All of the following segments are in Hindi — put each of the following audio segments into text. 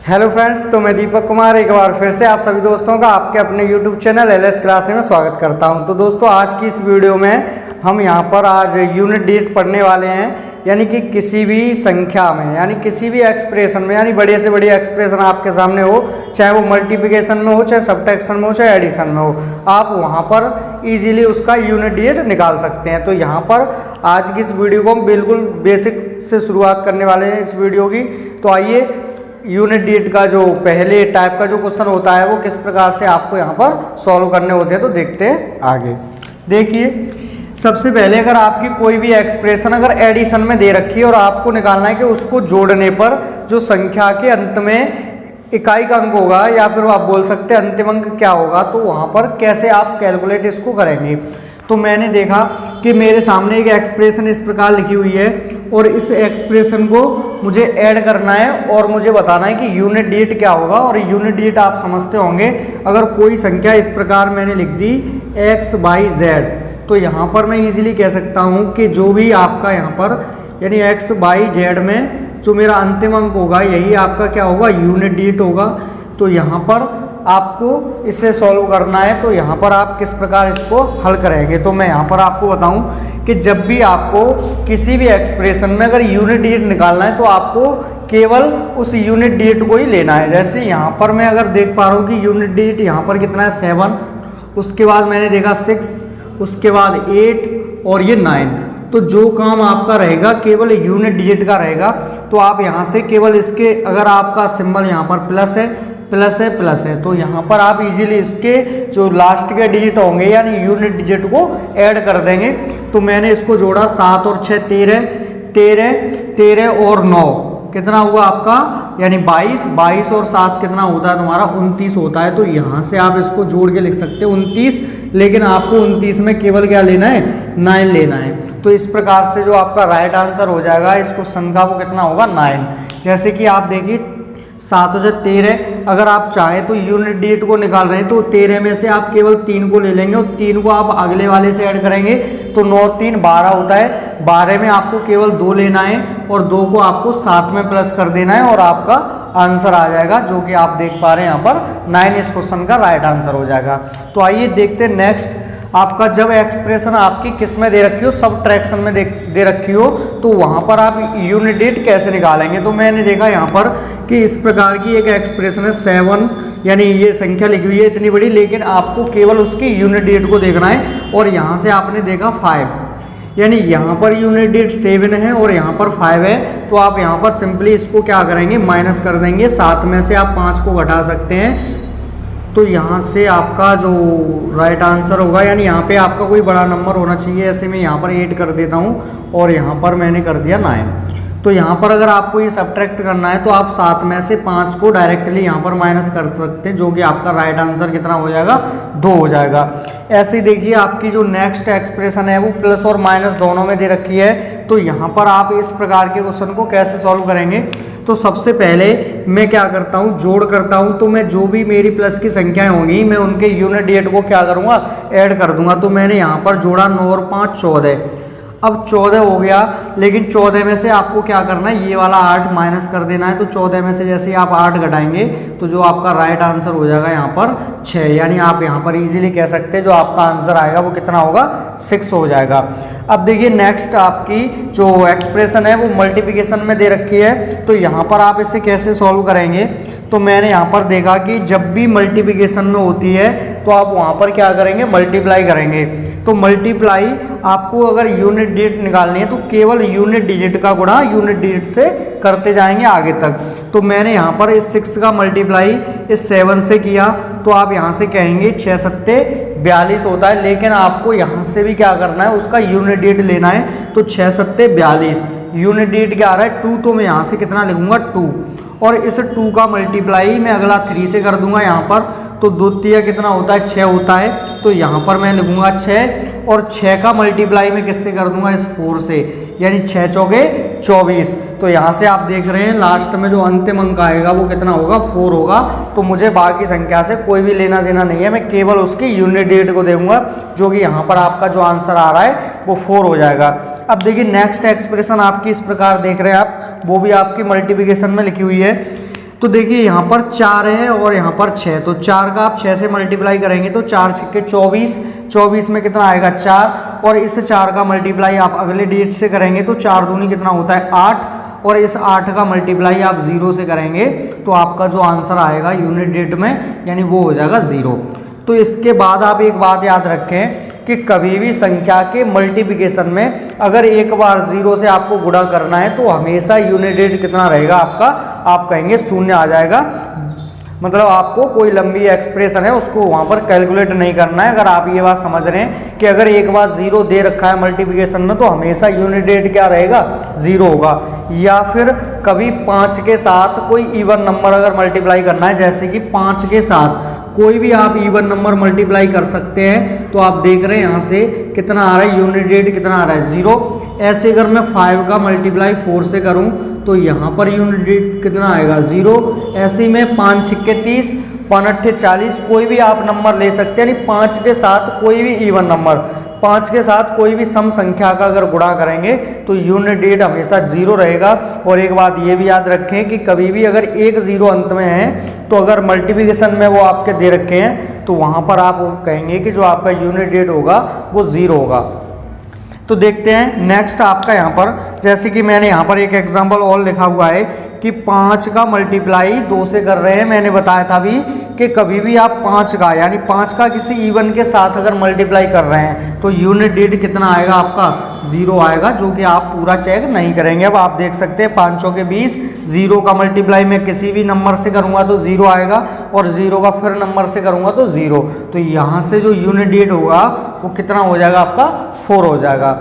हेलो फ्रेंड्स, तो मैं दीपक कुमार एक बार फिर से आप सभी दोस्तों का आपके अपने यूट्यूब चैनल एलएस क्लास में स्वागत करता हूं। तो दोस्तों, आज की इस वीडियो में हम यहां पर आज यूनिट डिजिट पढ़ने वाले हैं। यानी कि किसी भी संख्या में, यानी किसी भी एक्सप्रेशन में, यानी बड़े से बड़ी एक्सप्रेशन आपके सामने हो, चाहे वो मल्टीप्लिकेशन में हो, चाहे सब्ट्रैक्शन में हो, चाहे एडिशन में हो, आप वहां पर इजीली उसका यूनिट डिजिट निकाल सकते हैं। तो यहाँ पर आज की इस वीडियो को हम बिल्कुल बेसिक से शुरुआत करने वाले हैं इस वीडियो की। तो आइए, यूनिट डिजिट का जो पहले टाइप का जो क्वेश्चन होता है वो किस प्रकार से आपको यहाँ पर सॉल्व करने होते हैं, तो देखते हैं आगे। देखिए, सबसे पहले अगर आपकी कोई भी एक्सप्रेशन अगर एडिशन में दे रखी है और आपको निकालना है कि उसको जोड़ने पर जो संख्या के अंत में इकाई का अंक होगा, या फिर आप बोल सकते हैं अंतिम अंक क्या होगा, तो वहाँ पर कैसे आप कैलकुलेट इसको करेंगे। तो मैंने देखा कि मेरे सामने एक एक्सप्रेशन इस प्रकार लिखी हुई है और इस एक्सप्रेशन को मुझे ऐड करना है और मुझे बताना है कि यूनिट डिजिट क्या होगा। और यूनिट डिजिट आप समझते होंगे, अगर कोई संख्या इस प्रकार मैंने लिख दी x by z, तो यहाँ पर मैं इजीली कह सकता हूँ कि जो भी आपका यहाँ पर यानी x by z में जो मेरा अंतिम अंक होगा यही आपका क्या होगा, यूनिट डिजिट होगा। तो यहाँ पर आपको इसे सॉल्व करना है, तो यहाँ पर आप किस प्रकार इसको हल करेंगे। तो मैं यहाँ पर आपको बताऊं कि जब भी आपको किसी भी एक्सप्रेशन में अगर यूनिट डिजिट निकालना है तो आपको केवल उस यूनिट डिजिट को ही लेना है। जैसे यहाँ पर मैं अगर देख पा रहा हूँ कि यूनिट डिजिट यहाँ पर कितना है 7, उसके बाद मैंने देखा 6, उसके बाद 8 और ये 9। तो जो काम आपका रहेगा केवल यूनिट डिजिट का रहेगा। तो आप यहाँ से केवल इसके, अगर आपका सिंबल यहाँ पर प्लस है, प्लस है, प्लस है, तो यहाँ पर आप इजीली इसके जो लास्ट के डिजिट होंगे यानी यूनिट डिजिट को ऐड कर देंगे। तो मैंने इसको जोड़ा, 7 और 6 13, 13, 13 और 9 कितना हुआ आपका, यानी 22, 22 और 7 कितना होता है तुम्हारा 29 होता है। तो यहाँ से आप इसको जोड़ के लिख सकते हो 29, लेकिन आपको 29 में केवल क्या लेना है, 9 लेना है। तो इस प्रकार से जो आपका राइट आंसर हो जाएगा इस क्वेश्चन का वो कितना होगा, 9। जैसे कि आप देखिए 7 और 13, अगर आप चाहें तो यूनिट डिजिट को निकाल रहे हैं तो 13 में से आप केवल 3 को ले लेंगे और 3 को आप अगले वाले से ऐड करेंगे तो 9 और 3 12 होता है। 12 में आपको केवल 2 लेना है और 2 को आपको 7 में प्लस कर देना है और आपका आंसर आ जाएगा, जो कि आप देख पा रहे हैं यहाँ पर 9 इस क्वेश्चन का राइट आंसर हो जाएगा। तो आइए देखते हैं नेक्स्ट। आपका जब एक्सप्रेशन आपकी किस में दे रखी हो, सब्ट्रैक्शन में दे रखी हो, तो वहां पर आप यूनिट डिजिट कैसे निकालेंगे। तो मैंने देखा यहाँ पर कि इस प्रकार की एक एक्सप्रेशन है 7, यानी ये संख्या लिखी हुई है इतनी बड़ी, लेकिन आपको केवल उसकी यूनिट डिजिट को देखना है। और यहाँ से आपने देखा 5, यानी यहाँ पर यूनिट डिजिट 7 है और यहाँ पर 5 है। तो आप यहाँ पर सिंपली इसको क्या करेंगे, माइनस कर देंगे। 7 में से आप 5 को घटा सकते हैं, तो यहाँ से आपका जो राइट आंसर होगा, यानी यहाँ पे आपका कोई बड़ा नंबर होना चाहिए। ऐसे में यहाँ पर 8 कर देता हूँ और यहाँ पर मैंने कर दिया 9। तो यहाँ पर अगर आपको ये सब्ट्रैक्ट करना है तो आप 7 में से 5 को डायरेक्टली यहाँ पर माइनस कर सकते हैं, जो कि आपका राइट आंसर कितना हो जाएगा, 2 हो जाएगा। ऐसे ही देखिए आपकी जो नेक्स्ट एक्सप्रेशन है वो प्लस और माइनस दोनों में दे रखी है। तो यहाँ पर आप इस प्रकार के क्वेश्चन को कैसे सॉल्व करेंगे। तो सबसे पहले मैं क्या करता हूँ, जोड़ करता हूँ। तो मैं जो भी मेरी प्लस की संख्याएं होंगी मैं उनके यूनिट डिजिट को क्या करूँगा, ऐड कर दूंगा। तो मैंने यहाँ पर जोड़ा 9 और 5 14। अब 14 हो गया, लेकिन 14 में से आपको क्या करना है, ये वाला 8 माइनस कर देना है। तो 14 में से जैसे ही आप 8 घटाएंगे तो जो आपका राइट आंसर हो जाएगा यहाँ पर 6, यानी आप यहाँ पर इजीली कह सकते हैं जो आपका आंसर आएगा वो कितना होगा, 6 हो जाएगा। अब देखिए नेक्स्ट आपकी जो एक्सप्रेशन है वो मल्टीप्लिकेशन में दे रखी है। तो यहाँ पर आप इसे कैसे सॉल्व करेंगे। तो मैंने यहाँ पर देखा कि जब भी मल्टीप्लिकेशन में होती है तो आप वहाँ पर क्या करेंगे, मल्टीप्लाई करेंगे। तो मल्टीप्लाई आपको अगर यूनिट डिजिट निकालनी है तो केवल यूनिट डिजिट का गुणा यूनिट डिजिट से करते जाएंगे आगे तक। तो मैंने यहाँ पर इस 6 का मल्टीप्लाई इस 7 से किया, तो आप यहाँ से कहेंगे 6 सत्ते 42 होता है, लेकिन आपको यहाँ से भी क्या करना है, उसका यूनिट डिजिट लेना है। तो 6 सत्ते 42, यूनिट डिजिट क्या आ रहा है 2, तो मैं यहाँ से कितना लिखूंगा 2, और इस 2 का मल्टीप्लाई मैं अगला 3 से कर दूंगा यहाँ पर। तो 2 तिया कितना होता है, 6 होता है। तो यहाँ पर मैं लिखूंगा 6, और 6 का मल्टीप्लाई मैं किससे कर दूंगा, इस 4 से, यानी 6 चौके 24। तो यहाँ से आप देख रहे हैं लास्ट में जो अंतिम अंक आएगा वो कितना होगा, 4 होगा। तो मुझे बाकी संख्या से कोई भी लेना देना नहीं है, मैं केवल उसकी यूनिट डिजिट को देखूंगा, जो कि यहाँ पर आपका जो आंसर आ रहा है वो 4 हो जाएगा। अब देखिए नेक्स्ट एक्सप्रेशन आपकी इस प्रकार देख रहे हैं आप, वो भी आपकी मल्टीप्लिकेशन में लिखी हुई है। तो देखिए यहाँ पर 4 है और यहाँ पर 6, तो 4 का आप 6 से मल्टीप्लाई करेंगे तो 4 छक्के 24, 24 में कितना आएगा 4, और इस 4 का मल्टीप्लाई आप अगले डिजिट से करेंगे तो 4 दूनी कितना होता है 8, और इस 8 का मल्टीप्लाई आप 0 से करेंगे तो आपका जो आंसर आएगा यूनिट डिजिट में यानी वो हो जाएगा 0। तो इसके बाद आप एक बात याद रखें कि कभी भी संख्या के मल्टीप्लिकेशन में अगर एक बार 0 से आपको गुणा करना है तो हमेशा यूनिट डिजिट कितना रहेगा आपका, आप कहेंगे 0 आ जाएगा। मतलब आपको कोई लंबी एक्सप्रेशन है उसको वहाँ पर कैलकुलेट नहीं करना है। अगर आप ये बात समझ रहे हैं कि अगर एक बार 0 दे रखा है मल्टीप्लिकेशन में तो हमेशा यूनिट डिजिट क्या रहेगा 0 होगा। या फिर कभी 5 के साथ कोई इवन नंबर अगर मल्टीप्लाई करना है, जैसे कि 5 के साथ कोई भी आप इवन नंबर मल्टीप्लाई कर सकते हैं, तो आप देख रहे हैं यहाँ से कितना आ रहा है यूनिट डिजिट कितना आ रहा है 0। ऐसे अगर मैं 5 का मल्टीप्लाई 4 से करूँ तो यहाँ पर यूनिट डिजिट कितना आएगा 0। ऐसे ही में 5 छक्के 30, 5 अट्ठे 40, कोई भी आप नंबर ले सकते हैं, यानी 5 के साथ कोई भी इवन नंबर, 5 के साथ कोई भी सम संख्या का अगर गुणा करेंगे तो यूनिट डिजिट हमेशा 0 रहेगा। और एक बात ये भी याद रखें कि कभी भी अगर एक 0 अंत में है तो अगर मल्टीप्लिकेशन में वो आपके दे रखे हैं तो वहाँ पर आप कहेंगे कि जो आपका यूनिट डिजिट होगा वो 0 होगा। तो देखते हैं नेक्स्ट आपका यहाँ पर, जैसे कि मैंने यहाँ पर एक एग्जांपल और लिखा हुआ है कि 5 का मल्टीप्लाई 2 से कर रहे हैं। मैंने बताया था अभी कि कभी भी आप 5 का यानी 5 का किसी इवन के साथ अगर मल्टीप्लाई कर रहे हैं तो यूनिट डिजिट कितना आएगा आपका 0 आएगा, जो कि आप पूरा चेक नहीं करेंगे। अब आप देख सकते हैं 5 चौके 20, 0 का मल्टीप्लाई मैं किसी भी नंबर से करूंगा तो 0 आएगा, और 0 का फिर नंबर से करूंगा तो 0। तो यहाँ से जो यूनिट डिजिट होगा वो कितना हो जाएगा आपका 4 हो जाएगा।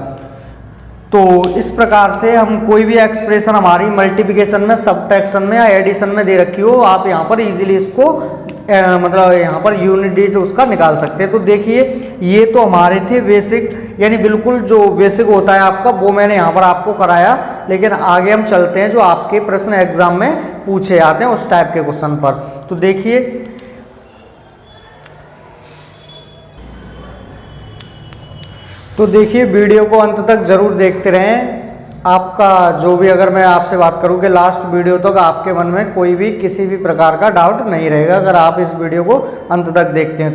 तो इस प्रकार से हम कोई भी एक्सप्रेशन हमारी मल्टीप्लिकेशन में, सब्ट्रैक्शन में या एडिशन में दे रखी हो, आप यहाँ पर इजीली इसको मतलब यहाँ पर यूनिट डिजिट उसका निकाल सकते हैं। तो देखिए ये तो हमारे थे बेसिक, यानी बिल्कुल जो बेसिक होता है आपका वो मैंने यहाँ पर आपको कराया। लेकिन आगे हम चलते हैं जो आपके प्रश्न एग्जाम में पूछे जाते हैं उस टाइप के क्वेश्चन पर। तो देखिए वीडियो को अंत तक जरूर देखते रहें। आपका जो भी, अगर मैं आपसे बात करूं कि लास्ट वीडियो तक आपके मन में कोई भी किसी भी प्रकार का डाउट नहीं रहेगा अगर आप इस वीडियो को अंत तक देखते हैं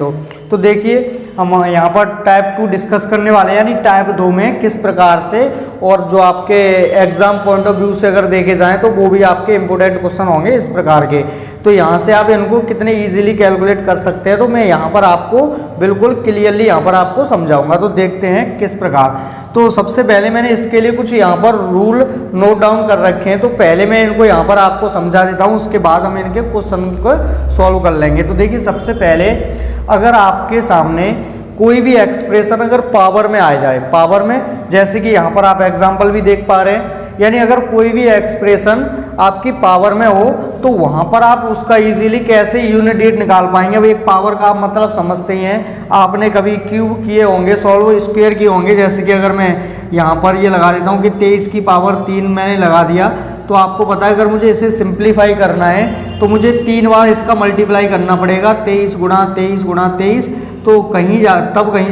तो देखिए हम यहाँ पर टाइप 2 डिस्कस करने वाले हैं, यानी टाइप 2 में किस प्रकार से, और जो आपके एग्जाम पॉइंट ऑफ व्यू से अगर देखे जाएं तो वो भी आपके इंपोर्टेंट क्वेश्चन होंगे इस प्रकार के। तो यहाँ से आप इनको कितने इजीली कैलकुलेट कर सकते हैं तो मैं यहाँ पर आपको बिल्कुल क्लियरली यहाँ पर आपको समझाऊंगा। तो देखते हैं किस प्रकार। तो सबसे पहले मैंने इसके लिए कुछ यहाँ पर रूल नोट डाउन कर रखे हैं, तो पहले मैं इनको यहाँ पर आपको समझा देता हूँ, उसके बाद हम इनके क्वेश्चन को सॉल्व कर लेंगे। तो देखिए सबसे पहले अगर आपके सामने कोई भी एक्सप्रेशन अगर पावर में आ जाए, पावर में, जैसे कि यहाँ पर आप एग्जाम्पल भी देख पा रहे हैं, यानी अगर कोई भी एक्सप्रेशन आपकी पावर में हो तो वहाँ पर आप उसका इजीली कैसे यूनिट डिजिट निकाल पाएंगे। अब एक पावर का आप मतलब समझते ही हैं, आपने कभी क्यूब किए होंगे, सॉल्व स्क्वायर किए होंगे। जैसे कि अगर मैं यहाँ पर ये लगा देता हूँ कि 23 की पावर 3 मैंने लगा दिया, तो आपको पता है अगर मुझे इसे सिंप्लीफाई करना है तो मुझे 3 बार इसका मल्टीप्लाई करना पड़ेगा, 23 गुणा 23 गुणा 23, तो कहीं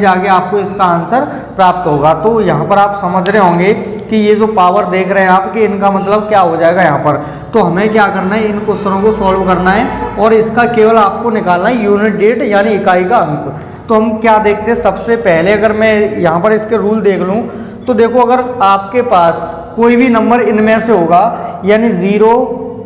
जाके आपको इसका आंसर प्राप्त होगा। तो यहाँ पर आप समझ रहे होंगे कि ये जो पावर देख रहे हैं आप कि इनका मतलब क्या हो जाएगा यहाँ पर। तो हमें क्या करना है, इन क्वेश्चनों को सॉल्व करना है और इसका केवल आपको निकालना है यूनिट डिजिट यानी इकाई का अंक। तो हम क्या देखते हैं, सबसे पहले अगर मैं यहाँ पर इसके रूल देख लूँ तो देखो अगर आपके पास कोई भी नंबर इनमें से होगा, यानी 0,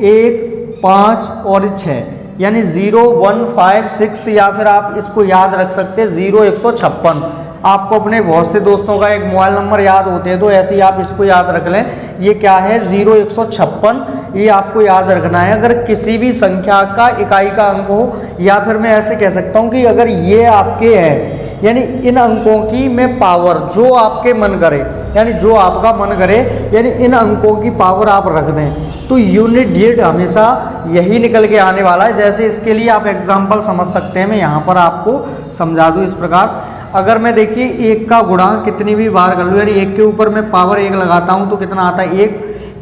1, 5 और 6, यानी 0, 1, 5, 6, या फिर आप इसको याद रख सकते हैं 0, 156। आपको अपने बहुत से दोस्तों का एक मोबाइल नंबर याद होते हैं तो ऐसे ही आप इसको याद रख लें। ये क्या है 0, 156, ये आपको याद रखना है। अगर किसी भी संख्या का इकाई का अंक हो, या फिर मैं ऐसे कह सकता हूँ कि अगर ये आपके हैं, यानी इन अंकों की मैं पावर जो आपके मन करे, यानी जो आपका मन करे, यानी इन अंकों की पावर आप रख दें तो यूनिट डिजिट हमेशा यही निकल के आने वाला है। जैसे इसके लिए आप एग्जांपल समझ सकते हैं, मैं यहाँ पर आपको समझा दूँ इस प्रकार। अगर मैं देखिए 1 का गुणा कितनी भी बार कर लूँ, यानी 1 के ऊपर मैं पावर 1 लगाता हूँ तो कितना आता है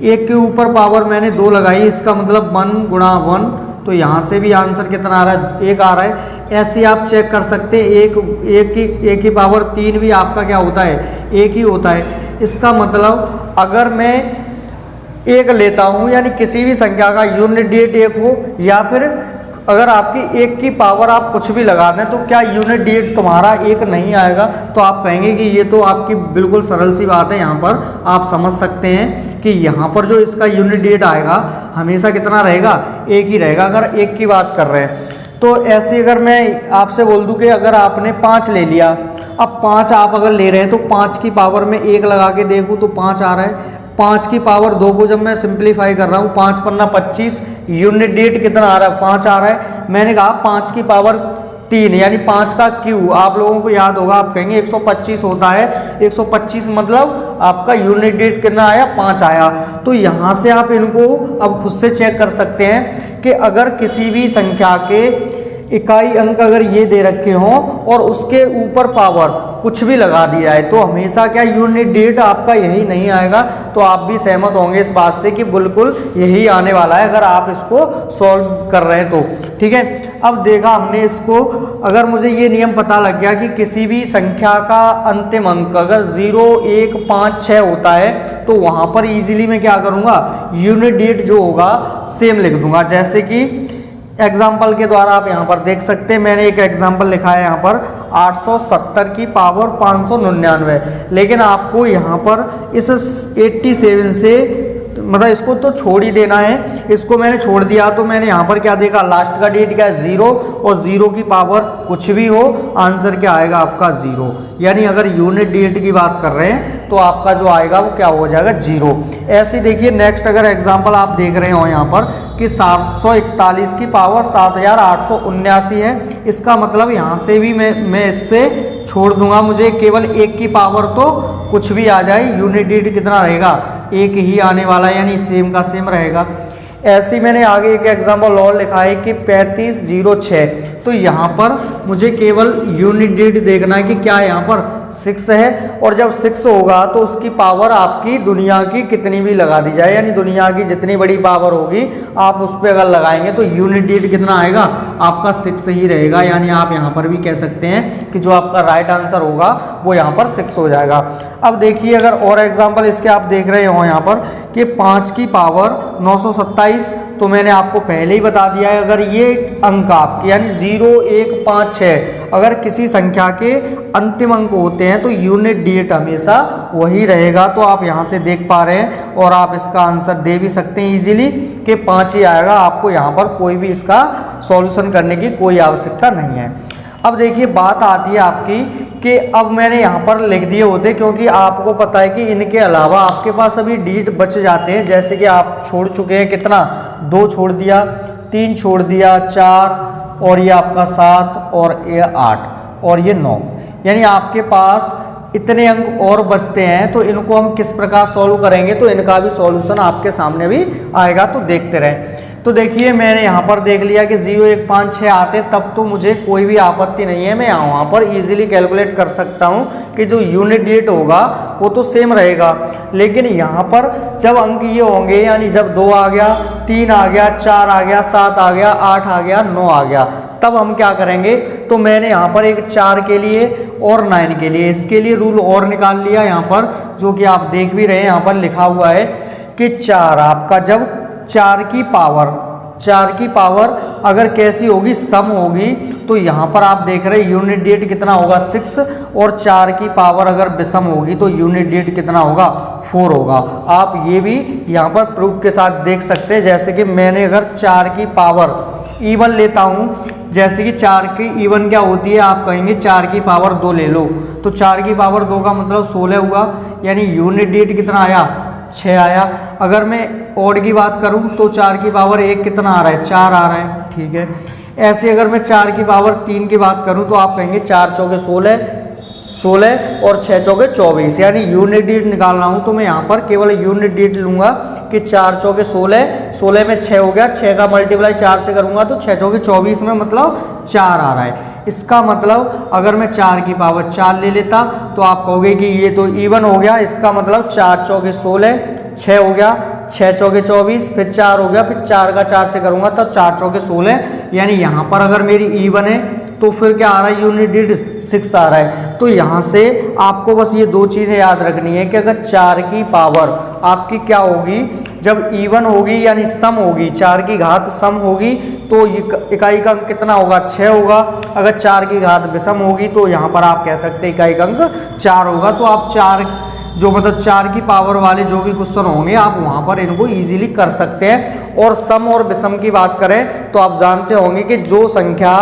1 के ऊपर पावर मैंने 2 लगाई, इसका मतलब 1 गुणा 1, तो यहाँ से भी आंसर कितना आ रहा है 1 आ रहा है। ऐसे आप चेक कर सकते हैं, एक की पावर 3 भी आपका क्या होता है 1 ही होता है। इसका मतलब अगर मैं एक लेता हूँ, यानी किसी भी संख्या का यूनिट डिजिट एक हो, या फिर अगर आपकी एक की पावर आप कुछ भी लगा दें तो क्या यूनिट डिजिट तुम्हारा एक नहीं आएगा? तो आप कहेंगे कि ये तो आपकी बिल्कुल सरल सी बात है। यहाँ पर आप समझ सकते हैं कि यहाँ पर जो इसका यूनिट डिजिट आएगा हमेशा कितना रहेगा? एक ही रहेगा, अगर एक की बात कर रहे हैं। तो ऐसे अगर मैं आपसे बोल दूं कि अगर आपने 5 ले लिया, अब 5 आप अगर ले रहे हैं तो 5 की पावर में 1 लगा के देखूँ तो 5 आ रहा है। 5 की पावर 2 को जब मैं सिंप्लीफाई कर रहा हूँ, 5 पन्ना 25, यूनिट डिजिट कितना आ रहा है? 5 आ रहा है। मैंने कहा 5 की पावर 3 यानी 5 का क्यू, आप लोगों को याद होगा, आप कहेंगे 125 होता है। 125 मतलब आपका यूनिट डिजिट कितना आया? 5 आया। तो यहाँ से आप इनको अब खुद से चेक कर सकते हैं कि अगर किसी भी संख्या के इकाई अंक अगर ये दे रखे हों और उसके ऊपर पावर कुछ भी लगा दिया है तो हमेशा क्या यूनिट डिजिट आपका यही नहीं आएगा। तो आप भी सहमत होंगे इस बात से कि बिल्कुल यही आने वाला है अगर आप इसको सॉल्व कर रहे हैं तो। ठीक है, अब देखा हमने इसको, अगर मुझे ये नियम पता लग गया कि किसी भी संख्या का अंतिम अंक अगर 0, 1, 5, 6 होता है तो वहाँ पर इजीली मैं क्या करूँगा? यूनिट डिजिट जो होगा सेम लिख दूंगा। जैसे कि एग्जाम्पल के द्वारा आप यहाँ पर देख सकते हैं, मैंने एक एग्जाम्पल लिखा है यहाँ पर 870 की पावर 599, लेकिन आपको यहाँ पर इस 87 से मतलब इसको तो छोड़ ही देना है। इसको मैंने छोड़ दिया तो मैंने यहाँ पर क्या देखा? लास्ट का डिजिट क्या है? 0, और 0 की पावर कुछ भी हो, आंसर क्या आएगा आपका? 0। यानी अगर यूनिट डिजिट की बात कर रहे हैं तो आपका जो आएगा वो क्या हो जाएगा? 0। ऐसे देखिए नेक्स्ट अगर एग्जाम्पल आप देख रहे हो यहाँ पर कि 741 की पावर 7879 है। इसका मतलब यहाँ से भी मैं इससे छोड़ दूंगा, मुझे केवल 1 की पावर तो कुछ भी आ जाए, यूनिट डिजिट कितना रहेगा? 1 ही आने वाला है, यानी सेम का सेम रहेगा। ऐसे ही मैंने आगे एक एग्जाम्पल और लिखा है कि 3506, तो यहाँ पर मुझे केवल यूनिट डिजिट देखना है कि क्या यहाँ पर 6 है, और जब 6 होगा तो उसकी पावर आपकी दुनिया की कितनी भी लगा दी जाए, यानी दुनिया की जितनी बड़ी पावर होगी आप उस पर अगर लगाएंगे तो यूनिट डिजिट कितना आएगा? आपका 6 ही रहेगा। यानी आप यहाँ पर भी कह सकते हैं कि जो आपका राइट आंसर होगा वो यहाँ पर 6 हो जाएगा। अब देखिए अगर और एग्जाम्पल इसके आप देख रहे हो यहाँ पर कि 5 की पावर 927, तो मैंने आपको पहले ही बता दिया है अगर ये अंक आपके यानी 0, 1, 5, 6 अगर किसी संख्या के अंतिम अंक होते हैं तो यूनिट डिजिट हमेशा वही रहेगा। तो आप यहाँ से देख पा रहे हैं और आप इसका आंसर दे भी सकते हैं इजीली कि 5 ही आएगा। आपको यहाँ पर कोई भी इसका सॉल्यूशन करने की कोई आवश्यकता नहीं है। अब देखिए बात आती है आपकी कि अब मैंने यहाँ पर लिख दिए होते, क्योंकि आपको पता है कि इनके अलावा आपके पास अभी डिजिट बच जाते हैं। जैसे कि आप छोड़ चुके हैं कितना? 2 छोड़ दिया, 3 छोड़ दिया, 4, और ये आपका 7, और ये 8, और ये 9, यानी आपके पास इतने अंक और बचते हैं। तो इनको हम किस प्रकार सॉल्व करेंगे तो इनका भी सॉल्यूशन आपके सामने भी आएगा, तो देखते रहें। तो देखिए मैंने यहाँ पर देख लिया कि 0, 1, 5, 6 आते, तब तो मुझे कोई भी आपत्ति नहीं है, मैं यहाँ पर इजीली कैलकुलेट कर सकता हूँ कि जो यूनिट डिजिट होगा वो तो सेम रहेगा। लेकिन यहाँ पर जब अंक ये होंगे, यानी जब 2 आ गया, 3 आ गया, 4 आ गया, 7 आ गया, 8 आ गया, 9 आ गया, तब हम क्या करेंगे? तो मैंने यहाँ पर एक 4 के लिए और 9 के लिए इसके लिए रूल और निकाल लिया यहाँ पर, जो कि आप देख भी रहे हैं यहाँ पर लिखा हुआ है कि 4 आपका जब 4 की पावर अगर कैसी होगी? सम होगी। तो यहाँ पर आप देख रहे हैं यूनिट डिजिट कितना होगा? 6, और 4 की पावर अगर विषम होगी तो यूनिट डिजिट कितना होगा? 4 होगा। आप ये भी यहाँ पर प्रूफ के साथ देख सकते हैं। जैसे कि मैंने अगर 4 की पावर इवन लेता हूँ, जैसे कि 4 की इवन क्या होती है? आप कहेंगे 4 की पावर 2 ले लो, तो 4 की पावर 2 का मतलब 16 हुआ, यानी यूनिट डिजिट कितना आया? 6 आया। अगर मैं ऑड की बात करूं तो 4 की पावर 1 कितना आ रहा है? 4 आ रहा है। ठीक है, ऐसे अगर मैं 4 की पावर 3 की बात करूं तो आप कहेंगे 4 चौके 16 और 6 चौके 24, यानी यूनिट डिजिट निकालना हूं तो मैं यहाँ पर केवल यूनिट डिजिट लूंगा कि 4 चौके 16 में 6 हो गया, 6 का मल्टीप्लाई 4 से करूंगा तो 6 चौके 24 में मतलब 4 आ रहा है। इसका मतलब अगर मैं 4 की पावर 4 ले लेता तो आप कहोगे कि ये तो इवन हो गया। इसका मतलब 4 चौके 16, 6 हो गया, 6 चौके 24, फिर 4 हो गया, फिर 4 का 4 से करूंगा तब 4 चौके 16, यानी यहाँ पर अगर मेरी इवन है तो फिर क्या आ रहा है? यूनिट डिजिट 6 आ रहा है। तो यहाँ से आपको बस ये 2 चीज़ें याद रखनी है कि अगर 4 की पावर आपकी क्या होगी? जब इवन होगी यानी सम होगी, 4 की घात सम होगी तो इकाई का अंक कितना होगा, 6 होगा। अगर 4 की घात विषम होगी तो यहाँ पर आप कह सकते हैं इकाई का अंक 4 होगा। तो आप 4 जो मतलब 4 की पावर वाले जो भी क्वेश्चन होंगे आप वहाँ पर इनको इजीली कर सकते हैं। और सम और विषम की बात करें तो आप जानते होंगे कि जो संख्या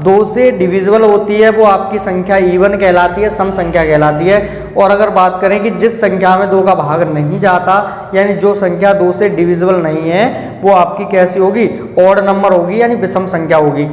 2 से डिविजिबल होती है वो आपकी संख्या इवन कहलाती है, सम संख्या कहलाती है। और अगर बात करें कि जिस संख्या में 2 का भाग नहीं जाता यानी जो संख्या 2 से डिविजिबल नहीं है वो आपकी कैसी होगी, ऑड नंबर होगी यानी विषम संख्या होगी।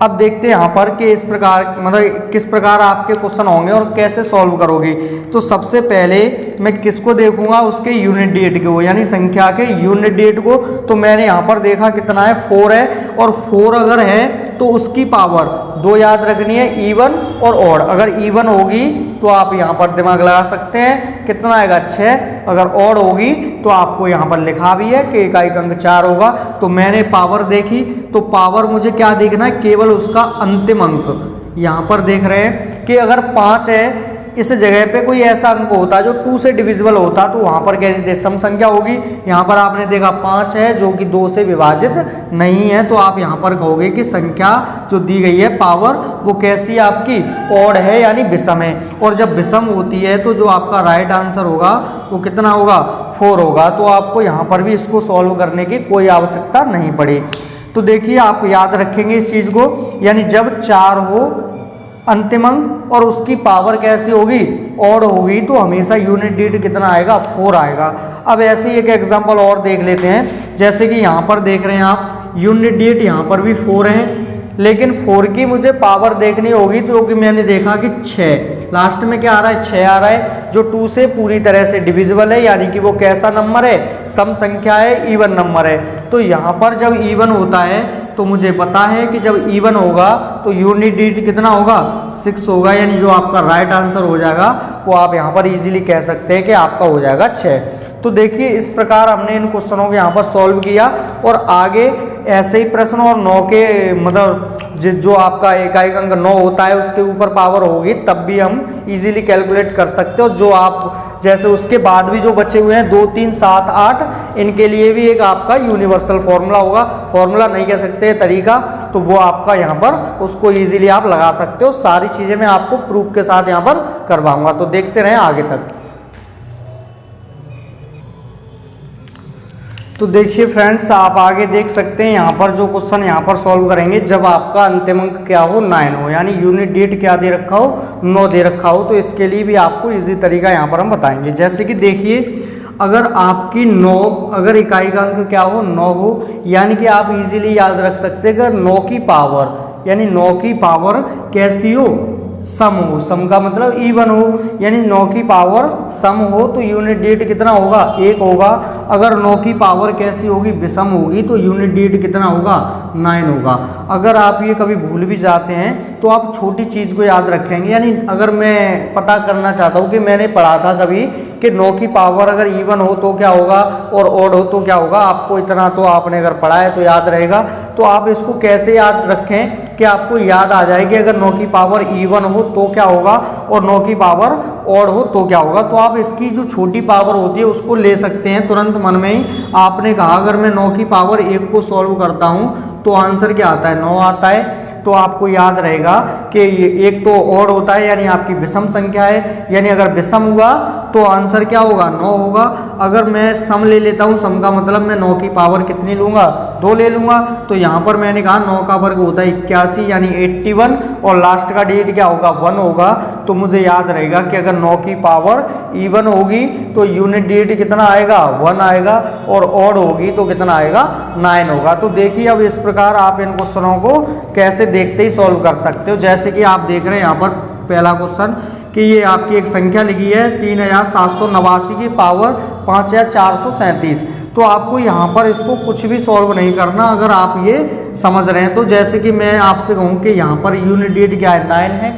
अब देखते हैं यहाँ पर कि इस प्रकार मतलब किस प्रकार आपके क्वेश्चन होंगे और कैसे सॉल्व करोगे। तो सबसे पहले मैं किसको देखूंगा, उसके यूनिट डेट को यानी संख्या के यूनिट डेट को। तो मैंने यहाँ पर देखा कितना है, 4 है। और 4 अगर है तो उसकी पावर 2 याद रखनी है, इवन और ऑड। अगर इवन होगी तो आप यहाँ पर दिमाग लगा सकते हैं कितना आएगा, 6। अगर ऑड होगी तो आपको यहाँ पर लिखा भी है कि इकाई का अंक 4 होगा। तो मैंने पावर देखी तो पावर मुझे क्या देखना है, केवल उसका अंतिम अंक। यहाँ पर देख रहे हैं कि अगर 5 है, इस जगह पे कोई ऐसा अंक होता जो 2 से डिविजिबल होता तो वहां पर कह देते सम संख्या होगी। यहाँ पर आपने देखा 5 है जो कि 2 से विभाजित नहीं है, तो आप यहाँ पर कहोगे कि संख्या जो दी गई है पावर वो कैसी है आपकी, ऑड है यानी विषम है। और जब विषम होती है तो जो आपका राइट आंसर होगा वो कितना होगा, 4 होगा। तो आपको यहाँ पर भी इसको सॉल्व करने की कोई आवश्यकता नहीं पड़ी। तो देखिए आप याद रखेंगे इस चीज को, यानी जब 4 हो अंतिम अंक और उसकी पावर कैसी होगी, ऑड होगी, तो हमेशा यूनिट डेट कितना आएगा, 4 आएगा। अब ऐसे ही एक एग्जांपल और देख लेते हैं। जैसे कि यहाँ पर देख रहे हैं आप यूनिट डेट यहाँ पर भी 4 है, लेकिन 4 की मुझे पावर देखनी होगी तो कि मैंने देखा कि 6 लास्ट में क्या आ रहा है, 6 आ रहा है जो 2 से पूरी तरह से डिविजिबल है यानी कि वो कैसा नंबर है, सम संख्या है, इवन नंबर है। तो यहाँ पर जब इवन होता है तो मुझे पता है कि जब इवन होगा तो यूनिट डेट कितना होगा, 6 होगा। यानी जो आपका राइट आंसर हो जाएगा वो आप यहाँ पर इजीली कह सकते हैं कि आपका हो जाएगा 6। तो देखिए इस प्रकार हमने इन क्वेश्चनों को यहाँ पर सॉल्व किया। और आगे ऐसे ही प्रश्न और 9 के मतलब जो आपका इकाई का अंक 9 होता है उसके ऊपर पावर होगी तब भी हम इजीली कैलकुलेट कर सकते हो। जो आप जैसे उसके बाद भी जो बचे हुए हैं 2, 3, 7, 8 इनके लिए भी एक आपका यूनिवर्सल फॉर्मूला होगा, फॉर्मूला नहीं कह सकते तरीका, तो वो आपका यहाँ पर उसको इजीली आप लगा सकते हो। सारी चीज़ें मैं आपको प्रूफ के साथ यहाँ पर करवाऊंगा, तो देखते रहें आगे तक। तो देखिए फ्रेंड्स आप आगे देख सकते हैं यहाँ पर जो क्वेश्चन यहाँ पर सॉल्व करेंगे जब आपका अंतिम अंक क्या हो, 9 हो, यानी यूनिट डेट क्या दे रखा हो, 9 दे रखा हो। तो इसके लिए भी आपको इजी तरीका यहाँ पर हम बताएंगे। जैसे कि देखिए अगर आपकी 9 अगर इकाई का अंक क्या हो, 9 हो, यानी कि आप इजीली याद रख सकते हैं अगर 9 की पावर यानी 9 की पावर कैसी हो, सम हो। सम का मतलब इवन हो, यानी 9 की पावर सम हो तो यूनिट डेट कितना होगा, 1 होगा। अगर 9 की पावर कैसी होगी, विषम होगी, तो यूनिट डेट कितना होगा, 9 होगा। अगर आप ये कभी भूल भी जाते हैं तो आप छोटी चीज़ को याद रखेंगे। यानी अगर मैं पता करना चाहता हूँ कि मैंने पढ़ा था कभी कि 9 की पावर अगर इवन हो तो क्या होगा और ऑड हो तो क्या होगा, आपको इतना तो आपने अगर पढ़ा है तो याद रहेगा। तो आप इसको कैसे याद रखें कि आपको याद आ जाएगी अगर 9 की पावर इवन हो तो क्या होगा और 9 की पावर ऑड हो तो क्या होगा। तो आप इसकी जो छोटी पावर होती है उसको ले सकते हैं तुरंत मन में ही। आपने कहा अगर मैं 9 की पावर 1 को सॉल्व करता हूँ तो आंसर क्या आता है, 9 आता है। तो आपको याद रहेगा कि ये एक तो ऑड होता है यानी आपकी विषम संख्या है, यानी अगर विषम हुआ तो आंसर क्या होगा, 9 होगा। अगर मैं सम ले लेता हूँ, सम का मतलब मैं 9 की पावर कितनी लूँगा, 2 ले लूँगा। तो यहाँ पर मैंने कहा 9 का वर्ग होता है 81 यानी 81 और लास्ट का डेट क्या होगा, 1 होगा। तो मुझे याद रहेगा कि अगर 9 की पावर इवन होगी तो यूनिट डेट कितना आएगा, 1 आएगा और ऑड होगी तो कितना आएगा, 9 होगा। तो देखिए अब इस प्रकार आप इन क्वेश्चनों को कैसे देखते ही सॉल्व कर सकते हो। जैसे कि आप देख रहे हैं यहाँ पर पहला क्वेश्चन कि ये आपकी एक संख्या लिखी है 3789 की पावर 5437। तो आपको यहाँ पर इसको कुछ भी सॉल्व नहीं करना अगर आप ये समझ रहे हैं तो। जैसे कि मैं आपसे कहूँ कि यहाँ पर यूनिट डेट क्या है, 9 है,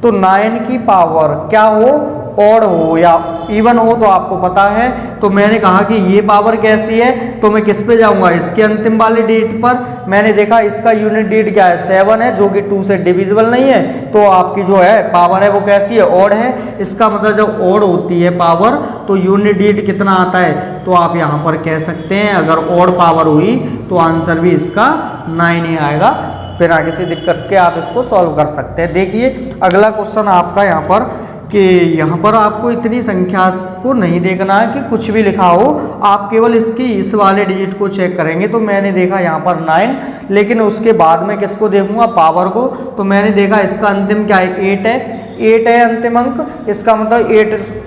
तो 9 की पावर क्या हो, ऑड हो या इवन हो तो आपको पता है। तो मैंने कहा कि ये पावर कैसी है, तो मैं किस पे जाऊंगा, इसके अंतिम वाले डिजिट पर। मैंने देखा इसका यूनिट डिजिट क्या है, 7 है, जो कि 2 से डिविजिबल नहीं है, तो आपकी जो है पावर है वो कैसी है, ऑड है। इसका मतलब जब ऑड होती है पावर तो यूनिट डिजिट कितना आता है, तो आप यहाँ पर कह सकते हैं अगर ऑड पावर हुई तो आंसर भी इसका 9 ही आएगा। बिना किसी दिक्कत के आप इसको सॉल्व कर सकते हैं। देखिए अगला क्वेश्चन आपका यहाँ पर कि यहाँ पर आपको इतनी संख्या को नहीं देखना है कि कुछ भी लिखा हो, आप केवल इसकी इस वाले डिजिट को चेक करेंगे। तो मैंने देखा यहाँ पर 9, लेकिन उसके बाद में किसको देखूंगा, पावर को। तो मैंने देखा इसका अंतिम क्या है, 8 है, 8 है अंतिम अंक। इसका मतलब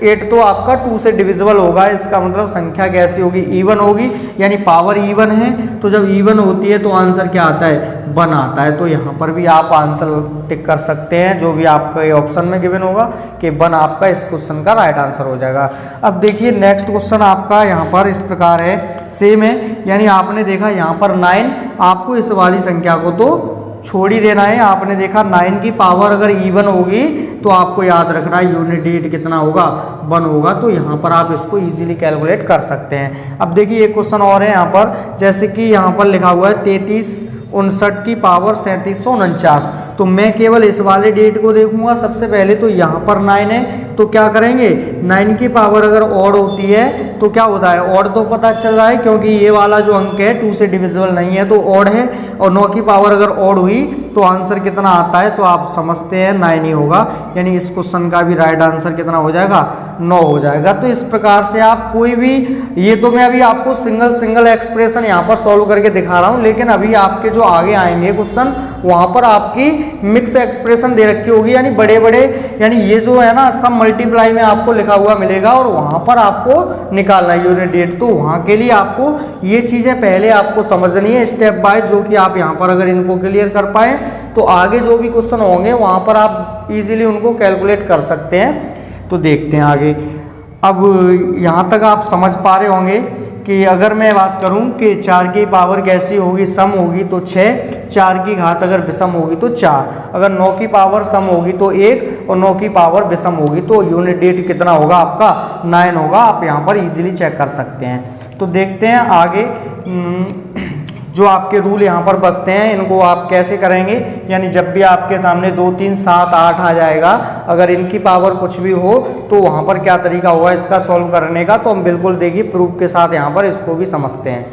8 तो आपका 2 से डिविजिबल होगा। इसका मतलब संख्या कैसी होगी, इवन होगी, यानी पावर इवन है। तो जब इवन होती है तो आंसर क्या आता है, 1 आता है। तो यहाँ पर भी आप आंसर टिक कर सकते हैं, जो भी आपके ऑप्शन में गिवन होगा कि 1 आपका इस क्वेश्चन का राइट आंसर हो जाएगा। अब देखिए नेक्स्ट क्वेश्चन आपका यहाँ पर इस प्रकार है, सेम है, यानी आपने देखा यहाँ पर 9, आपको इस वाली संख्या को तो छोड़ ही देना है। आपने देखा 9 की पावर अगर इवन होगी तो आपको याद रखना है यूनिट डिजिट कितना होगा, 1 होगा। तो यहाँ पर आप इसको इजीली कैलकुलेट कर सकते हैं। अब देखिए एक क्वेश्चन और है यहाँ पर, जैसे कि यहाँ पर लिखा हुआ है 3359 की पावर 3749। तो मैं केवल इस वाले डिजिट को देखूंगा सबसे पहले। तो यहाँ पर 9 है, तो क्या करेंगे, 9 की पावर अगर ऑड होती है तो क्या होता है, ऑड तो पता चल रहा है क्योंकि ये वाला जो अंक है 2 से डिविजिबल नहीं है तो ऑड है। और 9 की पावर अगर ऑड हुई तो आंसर कितना आता है, तो आप समझते हैं 9 ही होगा। यानी इस क्वेश्चन का भी राइट आंसर कितना हो जाएगा, 9 हो जाएगा। तो इस प्रकार से आप कोई भी, ये तो मैं अभी आपको सिंगल एक्सप्रेशन यहाँ पर सॉल्व करके दिखा रहा हूँ, लेकिन अभी आपके जो आगे आएंगे क्वेश्चन वहां पर आपकी मिक्स एक्सप्रेशन दे रखी होगी, यानी बड़े बड़े, यानी ये जो है ना सब मल्टीप्लाई में आपको लिखा हुआ मिलेगा और वहां पर आपको निकालना है यूनिट डिजिट। तो वहां के लिए आपको ये चीजें पहले आपको समझनी है स्टेप बाय, जो कि आप यहाँ पर अगर इनको क्लियर कर पाए तो आगे जो भी क्वेश्चन होंगे वहां पर आप इजीली उनको कैलकुलेट कर सकते हैं। तो देखते हैं आगे। अब यहाँ तक आप समझ पा रहे होंगे कि अगर मैं बात करूं कि 4 की पावर कैसी होगी, सम होगी तो 6, 4 की घात अगर विषम होगी तो 4, अगर 9 की पावर सम होगी तो 1 और 9 की पावर विषम होगी तो यूनिट डिजिट कितना होगा आपका, 9 होगा। आप यहाँ पर इजीली चेक कर सकते हैं। तो देखते हैं आगे जो आपके रूल यहाँ पर बसते हैं इनको आप कैसे करेंगे। यानी जब भी आपके सामने 2 3 7 8 आ जाएगा, अगर इनकी पावर कुछ भी हो तो वहाँ पर क्या तरीका होगा इसका सॉल्व करने का, तो हम बिल्कुल देखिए प्रूफ के साथ यहाँ पर इसको भी समझते हैं।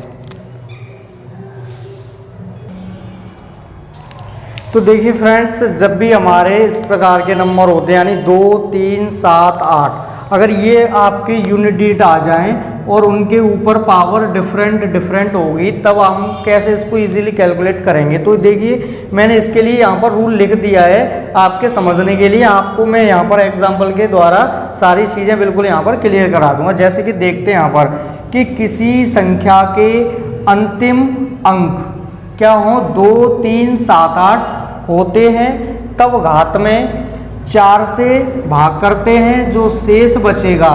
तो देखिए फ्रेंड्स, जब भी हमारे इस प्रकार के नंबर होते हैं यानी 2 3 7 8, अगर ये आपके यूनिट डिजिट आ जाएं और उनके ऊपर पावर डिफरेंट होगी, तब हम कैसे इसको इजीली कैलकुलेट करेंगे। तो देखिए मैंने इसके लिए यहाँ पर रूल लिख दिया है आपके समझने के लिए। आपको मैं यहाँ पर एग्जाम्पल के द्वारा सारी चीज़ें बिल्कुल यहाँ पर क्लियर करा दूंगा। जैसे कि देखते हैं यहाँ पर कि किसी संख्या के अंतिम अंक क्या हो, 2 3 7 8 होते हैं, तब घात में 4 से भाग करते हैं, जो शेष बचेगा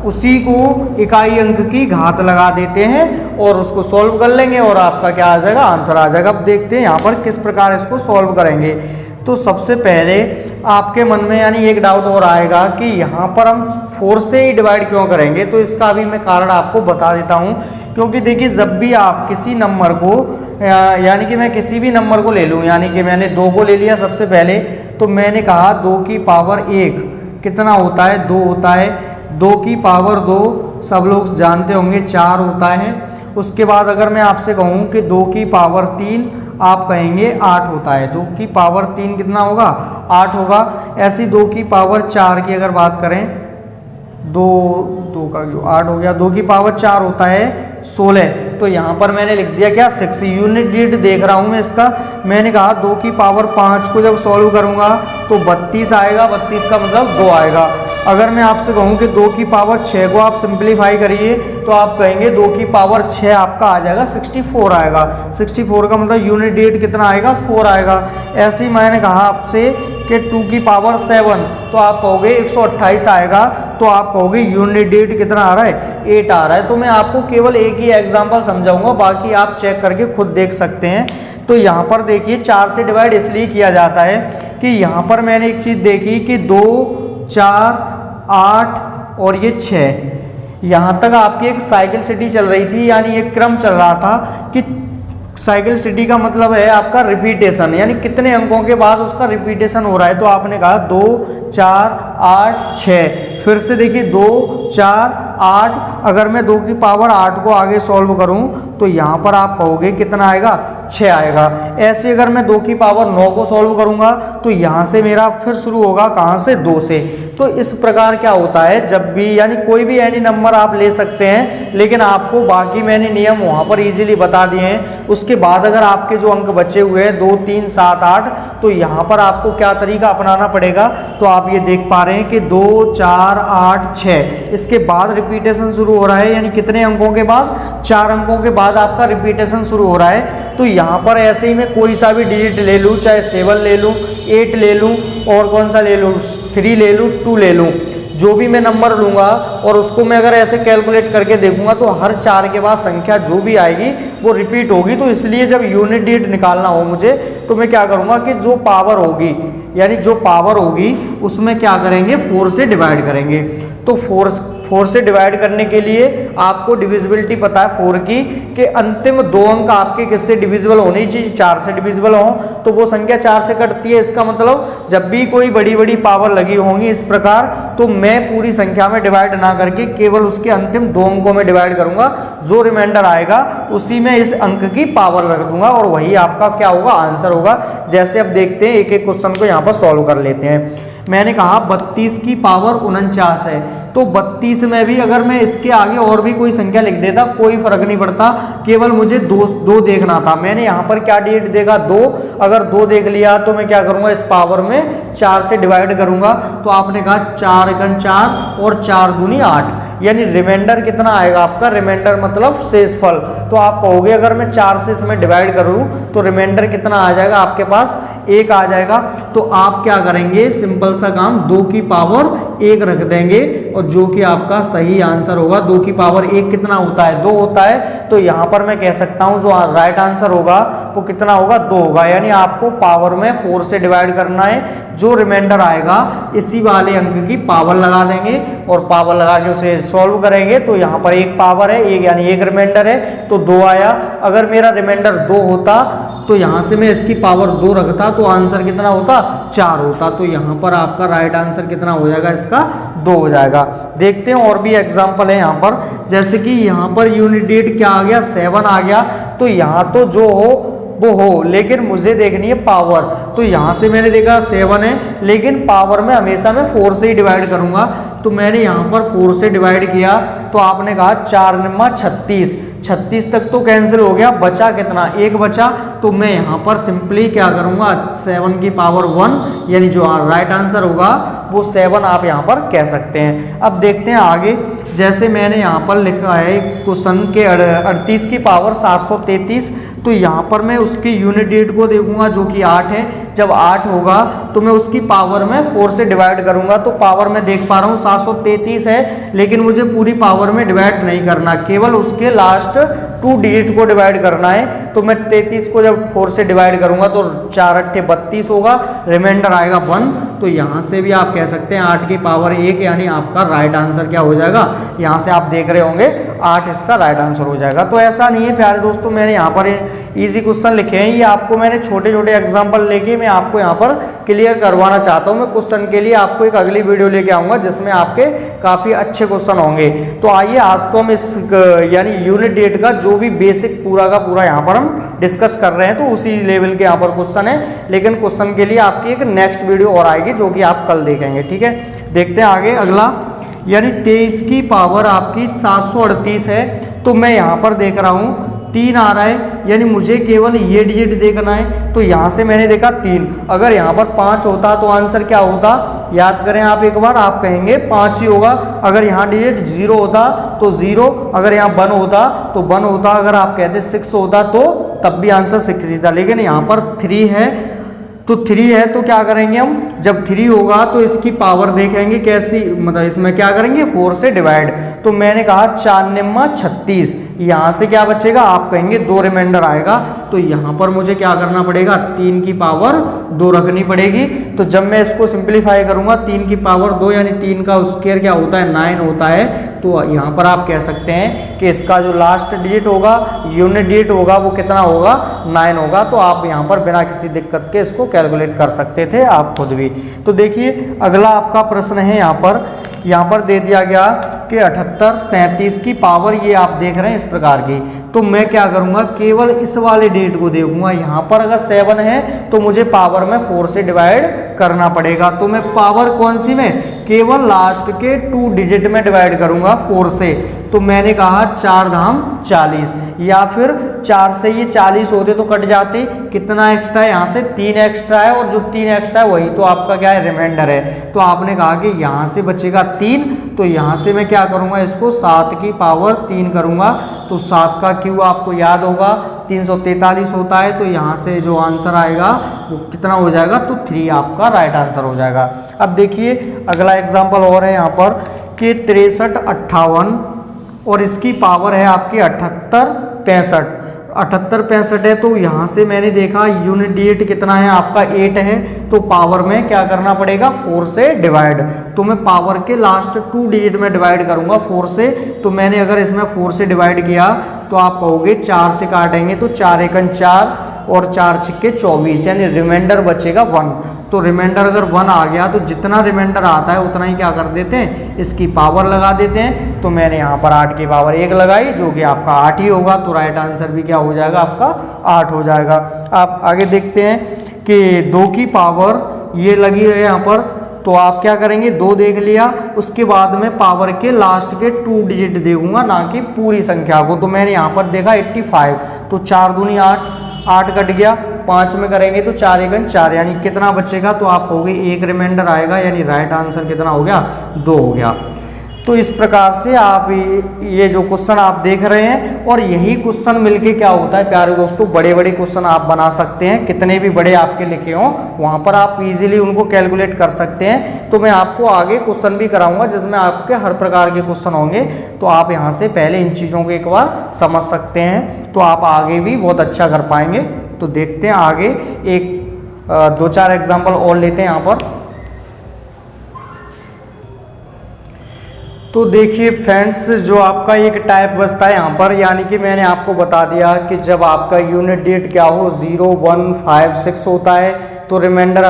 उसी को इकाई अंक की घात लगा देते हैं और उसको सॉल्व कर लेंगे और आपका क्या आ जाएगा, आंसर आ जाएगा। अब देखते हैं यहाँ पर किस प्रकार इसको सॉल्व करेंगे। तो सबसे पहले आपके मन में यानी एक डाउट और आएगा कि यहाँ पर हम 4 से ही डिवाइड क्यों करेंगे। तो इसका अभी मैं कारण आपको बता देता हूँ, क्योंकि देखिए जब भी आप किसी नंबर को यानी कि मैं किसी भी नंबर को ले लूँ, यानी कि मैंने 2 को ले लिया सबसे पहले, तो मैंने कहा 2 की पावर 1 कितना होता है, 2 होता है। 2 की पावर 2 सब लोग जानते होंगे 4 होता है। उसके बाद अगर मैं आपसे कहूँ कि 2 की पावर 3, आप कहेंगे 8 होता है। 2 की पावर 3 कितना होगा, 8 होगा। ऐसी 2 की पावर 4 की अगर बात करें, 2 का 8 हो गया। 2 की पावर 4 होता है 16। तो यहाँ पर मैंने लिख दिया क्या, 6। यूनिट डिजिट देख रहा हूँ मैं इसका। मैंने कहा 2 की पावर 5 को जब सॉल्व करूँगा तो 32 आएगा। 32 का मतलब 2 आएगा। अगर मैं आपसे कहूँ कि 2 की पावर 6 को आप सिंप्लीफाई करिए तो आप कहेंगे 2 की पावर 6 आपका आ जाएगा 64 आएगा। 64 का मतलब यूनिट डिजिट कितना आएगा, 4 आएगा। ऐसे ही मैंने कहा आपसे कि 2 की पावर 7 तो आप कहोगे 128 आएगा। तो आप कहोगे यूनिट डिजिट कितना आ रहा है, 8 आ रहा है। तो मैं आपको केवल एक ही एग्जांपल समझाऊंगा, बाकी आप चेक करके खुद देख सकते हैं। तो यहाँ पर देखिए 4 से डिवाइड इसलिए किया जाता है कि यहाँ पर मैंने एक चीज़ देखी कि 2 4 8 और ये 6। यहाँ तक आपकी एक साइकिल सिटी चल रही थी, यानी एक क्रम चल रहा था कि साइकिल सिटी का मतलब है आपका रिपीटेशन, यानी कितने अंकों के बाद उसका रिपीटेशन हो रहा है। तो आपने कहा 2 4 8 6, फिर से देखिए 2 4 8। अगर मैं 2 की पावर 8 को आगे सॉल्व करूं तो यहाँ पर आप कहोगे कितना आएगा, 6 आएगा। ऐसे अगर मैं 2 की पावर 9 को सॉल्व करूंगा तो यहाँ से मेरा फिर शुरू होगा कहाँ से, 2 से। तो इस प्रकार क्या होता है, जब भी यानी कोई भी एनी नंबर आप ले सकते हैं, लेकिन आपको बाकी मैंने नियम वहाँ पर इजीली बता दिए हैं। उसके बाद अगर आपके जो अंक बचे हुए हैं 2 3 7 8, तो यहाँ पर आपको क्या तरीका अपनाना पड़ेगा। तो आप ये देख पा रहे हैं कि 2 4 8 6, इसके बाद रिपीटेशन शुरू हो रहा है, यानी कितने अंकों के बाद, 4 अंकों के बाद आपका रिपीटेशन शुरू हो रहा है। तो यहाँ पर ऐसे ही मैं कोई सा भी डिजिट ले लूँ, चाहे 7 ले लूँ, 8 ले लूँ, और कौन सा ले लूँ, 3 ले लूँ, 2 ले लूँ, जो भी मैं नंबर लूँगा और उसको मैं अगर ऐसे कैलकुलेट करके देखूंगा तो हर 4 के बाद संख्या जो भी आएगी वो रिपीट होगी। तो इसलिए जब यूनिट डिजिट निकालना हो मुझे, तो मैं क्या करूँगा कि जो पावर होगी, यानी जो पावर होगी उसमें क्या करेंगे, 4 से डिवाइड करेंगे। तो 4 से डिवाइड करने के लिए आपको डिविजिबिलिटी पता है 4 की, कि अंतिम 2 अंक आपके किससे डिविजिबल होनी चाहिए, 4 से डिविजिबल हो, तो वो संख्या 4 से कटती है। इसका मतलब जब भी कोई बड़ी बड़ी पावर लगी होंगी इस प्रकार, तो मैं पूरी संख्या में डिवाइड ना करके केवल उसके अंतिम 2 अंकों में डिवाइड करूंगा। जो रिमाइंडर आएगा उसी में इस अंक की पावर रख दूंगा और वही आपका क्या होगा, आंसर होगा। जैसे अब देखते हैं, एक एक क्वेश्चन को यहाँ पर सॉल्व कर लेते हैं। मैंने कहा 32 की पावर 49 है, तो 32 में भी अगर मैं इसके आगे और भी कोई संख्या लिख देता कोई फर्क नहीं पड़ता, केवल मुझे दो देखना था। मैंने यहाँ पर क्या डिजिट देखा, 2। अगर 2 देख लिया तो मैं क्या करूँगा, इस पावर में 4 से डिवाइड करूँगा। तो आपने कहा 4 एकम 4 और 4 दूनी 8, यानी रिमाइंडर कितना आएगा आपका, रिमाइंडर मतलब शेषफल। तो आप कहोगे अगर मैं 4 से इसमें डिवाइड करूँ तो रिमाइंडर कितना आ जाएगा आपके पास, 1 आ जाएगा। तो आप क्या करेंगे, सिंपल सा काम, 2 की पावर 1 रख देंगे और जो कि आपका सही आंसर होगा। 2 की पावर 1 कितना होता है, 2 होता है। तो यहाँ पर मैं कह सकता हूँ जो राइट आंसर होगा वो कितना होगा, 2 होगा। यानी आपको पावर में 4 से डिवाइड करना है, जो रिमाइंडर आएगा इसी वाले अंक की पावर लगा देंगे और पावर लगा के उसे सॉल्व करेंगे। तो यहाँ पर 1 पावर है, 1 यानी 1 रिमाइंडर है, तो 2 आया। अगर मेरा रिमाइंडर 2 होता तो यहाँ से मैं इसकी पावर 2 रखता तो आंसर कितना होता, 4 होता। तो यहाँ पर आपका राइट आंसर कितना हो जाएगा, इसका 2 हो जाएगा। देखते हैं और भी एग्जाम्पल है यहाँ पर, जैसे कि यहाँ पर यूनिट डिजिट क्या आ गया, 7 आ गया। तो यहाँ तो जो हो वो हो, लेकिन मुझे देखनी है पावर। तो यहाँ से मैंने देखा 7 है, लेकिन पावर में हमेशा मैं 4 से ही डिवाइड करूँगा। तो मैंने यहाँ पर 4 से डिवाइड किया, तो आपने कहा 4 9 36, 36 तक तो कैंसिल हो गया, बचा कितना, 1 बचा। तो मैं यहाँ पर सिंपली क्या करूँगा, 7 की पावर 1, यानी जो राइट आंसर होगा वो 7 आप यहाँ पर कह सकते हैं। अब देखते हैं आगे, जैसे मैंने यहाँ पर लिखा है क्वेश्चन के 38 की पावर 733। तो यहाँ पर मैं उसकी यूनिट डिजिट को देखूंगा जो कि 8 है। जब 8 होगा तो मैं उसकी पावर में 4 से डिवाइड करूंगा। तो पावर में देख पा रहा हूँ 733 है, लेकिन मुझे पूरी पावर में डिवाइड नहीं करना, केवल उसके लास्ट 2 डिजिट को डिवाइड करना है। तो मैं 33 को जब 4 से डिवाइड करूंगा तो 4 8 32 होगा, रिमाइंडर आएगा 1। तो यहाँ से भी आप कह सकते हैं 8 की पावर 1, यानी आपका राइट आंसर क्या हो जाएगा, यहाँ से आप देख रहे होंगे 8 इसका राइट आंसर हो जाएगा। तो ऐसा नहीं है प्यारे दोस्तों, मैंने यहाँ पर इजी क्वेश्चन लिखे हैं, ये आपको मैंने छोटे छोटे एग्जांपल लेके मैं आपको यहाँ पर क्लियर करवाना चाहता हूँ। मैं क्वेश्चन के लिए आपको एक अगली वीडियो लेके आऊँगा जिसमें आपके काफ़ी अच्छे क्वेश्चन होंगे। तो आइए आज तो हम इस यानी यूनिट डिजिट का जो भी बेसिक पूरा का पूरा यहाँ पर हम डिस्कस कर रहे हैं, तो उसी लेवल के यहाँ पर क्वेश्चन है, लेकिन क्वेश्चन के लिए आपकी एक नेक्स्ट वीडियो और आएगी जो कि आप कल देखेंगे। ठीक है, देखते हैं आगे अगला, यानी 23 की पावर आपकी 738 है। तो मैं यहाँ पर देख रहा हूँ 3 आ रहा है, यानी मुझे केवल ये डिजिट देखना है। तो यहाँ से मैंने देखा 3, अगर यहाँ पर 5 होता तो आंसर क्या होता, याद करें आप एक बार, आप कहेंगे 5 ही होगा। अगर यहाँ डिजिट 0 होता तो 0, अगर यहाँ 1 होता तो 1 होता, अगर आप कहते 6 होता तो तब भी आंसर 6 ही था। लेकिन यहाँ पर 3 है, तो 3 है तो क्या करेंगे हम, जब 3 होगा तो इसकी पावर देखेंगे कैसी, मतलब इसमें क्या करेंगे 4 से डिवाइड। तो मैंने कहा 4 9 36, यहाँ से क्या बचेगा, आप कहेंगे 2 रिमाइंडर आएगा, तो यहाँ पर मुझे क्या करना पड़ेगा, 3 की पावर 2 रखनी पड़ेगी। तो जब मैं इसको सिंप्लीफाई करूंगा 3 की पावर 2 यानी 3 का स्क्वायर क्या होता है, 9 होता है। तो यहाँ पर आप कह सकते हैं कि इसका जो लास्ट डिजिट होगा, यूनिट डिजिट होगा, वो कितना होगा, 9 होगा। तो आप यहाँ पर बिना किसी दिक्कत के इसको कैलकुलेट कर सकते थे आप खुद भी। तो देखिए अगला आपका प्रश्न है, यहाँ पर दे दिया गया कि 78 37 की पावर, ये आप देख रहे हैं इस प्रकार की। तो मैं क्या करूंगा, केवल इस वाले डेट को देखूंगा। यहाँ पर अगर 7 है तो मुझे पावर में 4 से डिवाइड करना पड़ेगा। तो मैं पावर कौन सी में, केवल लास्ट के 2 डिजिट में डिवाइड करूंगा 4 से। तो मैंने कहा 4 धाम 40, या फिर 4 से ये 40 होते तो कट जाते, कितना एक्स्ट्रा है, यहाँ से 3 एक्स्ट्रा है, और जो 3 एक्स्ट्रा है वही तो आपका क्या है, रिमाइंडर है। तो आपने कहा कि यहाँ से बचेगा 3, तो यहाँ से मैं क्या करूँगा, इसको 7 की पावर 3 करूँगा। तो 7 का क्यू आपको याद होगा 343 होता है। तो यहाँ से जो आंसर आएगा वो कितना हो जाएगा, तो 3 आपका राइट आंसर हो जाएगा। अब देखिए अगला एग्जाम्पल और है यहाँ पर कि 63 58 और इसकी पावर है आपकी 78 65। 78 65 है, तो यहाँ से मैंने देखा यूनिट डिजिट कितना है आपका 8 है। तो पावर में क्या करना पड़ेगा, 4 से डिवाइड। तो मैं पावर के लास्ट 2 डिजिट में डिवाइड करूंगा 4 से। तो मैंने अगर इसमें 4 से डिवाइड किया तो आप कहोगे 4 से काटेंगे तो 4 एकन 4 और 4 छिक्के 24, यानी रिमाइंडर बचेगा 1। तो रिमाइंडर अगर 1 आ गया तो जितना रिमाइंडर आता है उतना ही क्या कर देते हैं, इसकी पावर लगा देते हैं। तो मैंने यहाँ पर 8 की पावर 1 लगाई, जो कि आपका 8 ही होगा। तो राइट आंसर भी क्या हो जाएगा, आपका 8 हो जाएगा। आप आगे देखते हैं कि 2 की पावर ये लगी है यहाँ पर। तो आप क्या करेंगे, 2 देख लिया, उसके बाद में पावर के लास्ट के 2 डिजिट देखूंगा, ना कि पूरी संख्या को। तो मैंने यहाँ पर देखा 85, तो 4 दूनी 8, 8 कट गया, 5 में करेंगे तो 4 एकन 4, यानी कितना बचेगा, तो आप कहोगे 1 रिमाइंडर आएगा, यानी राइट आंसर कितना हो गया, 2 हो गया। तो इस प्रकार से आप ये जो क्वेश्चन आप देख रहे हैं, और यही क्वेश्चन मिलके क्या होता है प्यारे दोस्तों, बड़े बड़े क्वेश्चन आप बना सकते हैं। कितने भी बड़े आपके लिखे हों वहाँ पर आप इजीली उनको कैलकुलेट कर सकते हैं। तो मैं आपको आगे क्वेश्चन भी कराऊंगा जिसमें आपके हर प्रकार के क्वेश्चन होंगे। तो आप यहाँ से पहले इन चीज़ों को एक बार समझ सकते हैं, तो आप आगे भी बहुत अच्छा कर पाएंगे। तो देखते हैं आगे, एक 2-4 एग्जाम्पल और लेते हैं यहाँ पर। तो देखिए फ्रेंड्स, जो आपका एक टाइप बचता है यहाँ पर, यानी कि मैंने आपको बता दिया कि जब आपका यूनिट डिजिट क्या हो, 0 1 5 6 होता है, तो रिमाइंडर